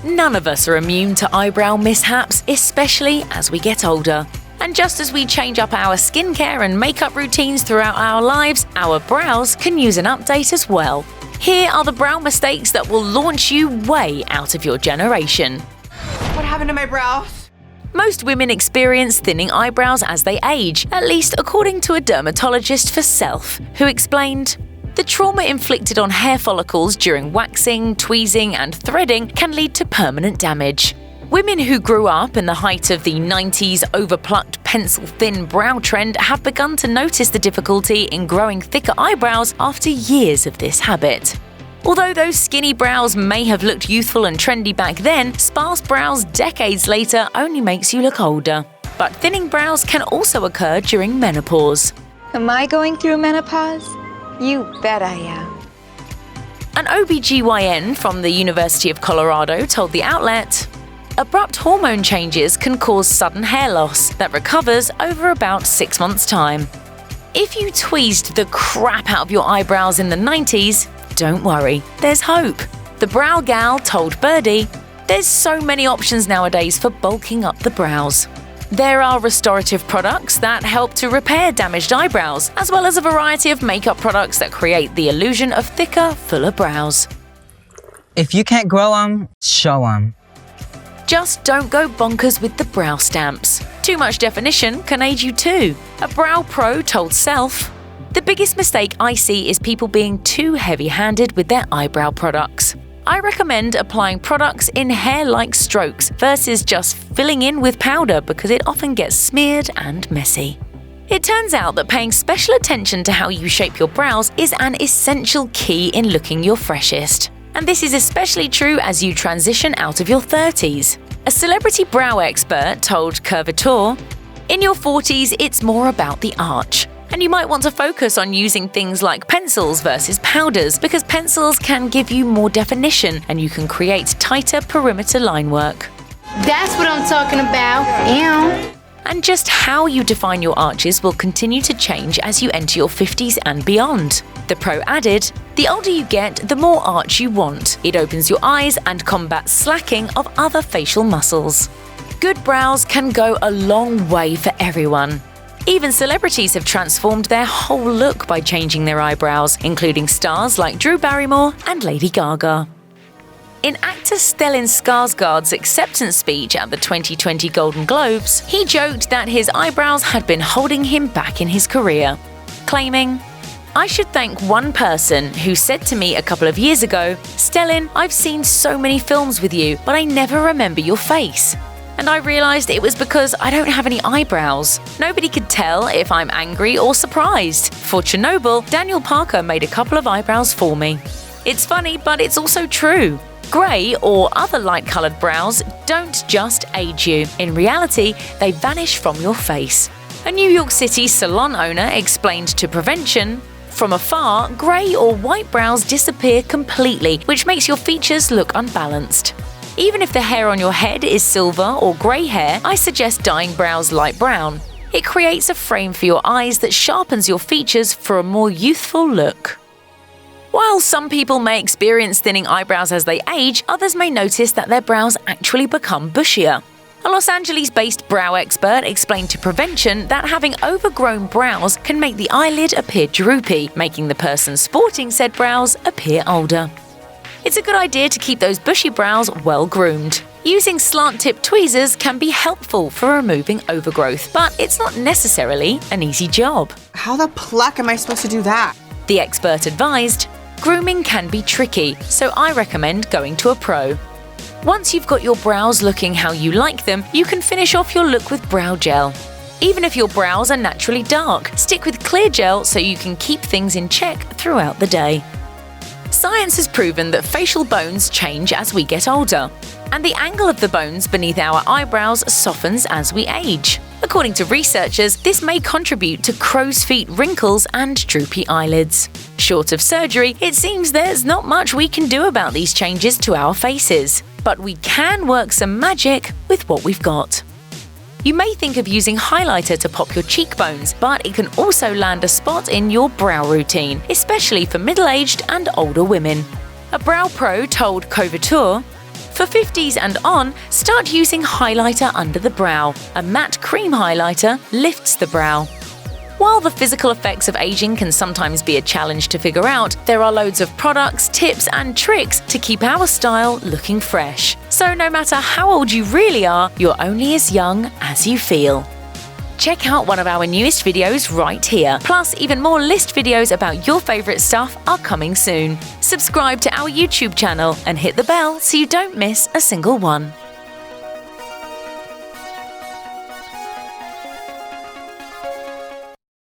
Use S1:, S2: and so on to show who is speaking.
S1: None of us are immune to eyebrow mishaps, especially as we get older. And just as we change up our skincare and makeup routines throughout our lives, our brows can use an update as well. Here are the brow mistakes that will launch you way out of your generation.
S2: What happened to my brows?
S1: Most women experience thinning eyebrows as they age, at least according to a dermatologist for Self, who explained, "The trauma inflicted on hair follicles during waxing, tweezing, and threading can lead to permanent damage." Women who grew up in the height of the 90s overplucked pencil-thin brow trend have begun to notice the difficulty in growing thicker eyebrows after years of this habit. Although those skinny brows may have looked youthful and trendy back then, sparse brows decades later only makes you look older. But thinning brows can also occur during menopause.
S3: Am I going through menopause? You bet I am.
S1: An OBGYN from the University of Colorado told the outlet, "Abrupt hormone changes can cause sudden hair loss that recovers over about 6 months' time. If you tweezed the crap out of your eyebrows in the 90s, don't worry, there's hope." The brow gal told Birdie, "There's so many options nowadays for bulking up the brows. There are restorative products that help to repair damaged eyebrows, as well as a variety of makeup products that create the illusion of thicker, fuller brows.
S4: If you can't grow 'em, show 'em."
S1: Just don't go bonkers with the brow stamps. Too much definition can age you too. A brow pro told Self, "The biggest mistake I see is people being too heavy-handed with their eyebrow products. I recommend applying products in hair-like strokes versus just filling in with powder because it often gets smeared and messy." It turns out that paying special attention to how you shape your brows is an essential key in looking your freshest. And this is especially true as you transition out of your 30s. A celebrity brow expert told Curvature, "In your 40s, it's more about the arch. And you might want to focus on using things like pencils versus powders because pencils can give you more definition and you can create tighter perimeter line work."
S5: That's what I'm talking about. Ew.
S1: And just how you define your arches will continue to change as you enter your 50s and beyond. The pro added, "The older you get, the more arch you want. It opens your eyes and combats slacking of other facial muscles." Good brows can go a long way for everyone. Even celebrities have transformed their whole look by changing their eyebrows, including stars like Drew Barrymore and Lady Gaga. In actor Stellan Skarsgård's acceptance speech at the 2020 Golden Globes, he joked that his eyebrows had been holding him back in his career, claiming, "I should thank one person who said to me a couple of years ago, 'Stellan, I've seen so many films with you, but I never remember your face.' And I realized it was because I don't have any eyebrows. Nobody could tell if I'm angry or surprised. For Chernobyl, Daniel Parker made a couple of eyebrows for me." It's funny, but it's also true. Grey or other light-coloured brows don't just age you. In reality, they vanish from your face. A New York City salon owner explained to Prevention, "From afar, grey or white brows disappear completely, which makes your features look unbalanced. Even if the hair on your head is silver or grey hair, I suggest dyeing brows light brown. It creates a frame for your eyes that sharpens your features for a more youthful look." While some people may experience thinning eyebrows as they age, others may notice that their brows actually become bushier. A Los Angeles-based brow expert explained to Prevention that having overgrown brows can make the eyelid appear droopy, making the person sporting said brows appear older. It's a good idea to keep those bushy brows well groomed. Using slant-tip tweezers can be helpful for removing overgrowth, but it's not necessarily an easy job.
S2: How the pluck am I supposed to do that?
S1: The expert advised, "Grooming can be tricky, so I recommend going to a pro." Once you've got your brows looking how you like them, you can finish off your look with brow gel. Even if your brows are naturally dark, stick with clear gel so you can keep things in check throughout the day. Science has proven that facial bones change as we get older, and the angle of the bones beneath our eyebrows softens as we age. According to researchers, this may contribute to crow's feet wrinkles and droopy eyelids. Short of surgery, it seems there's not much we can do about these changes to our faces, but we can work some magic with what we've got. You may think of using highlighter to pop your cheekbones, but it can also land a spot in your brow routine, especially for middle-aged and older women. A brow pro told Couverture, For 50s and on, start using highlighter under the brow. A matte cream highlighter lifts the brow. While the physical effects of aging can sometimes be a challenge to figure out, there are loads of products, tips, and tricks to keep our style looking fresh. So no matter how old you really are, you're only as young as you feel. Check out one of our newest videos right here. Plus, even more list videos about your favorite stuff are coming soon. Subscribe to our YouTube channel and hit the bell so you don't miss a single one.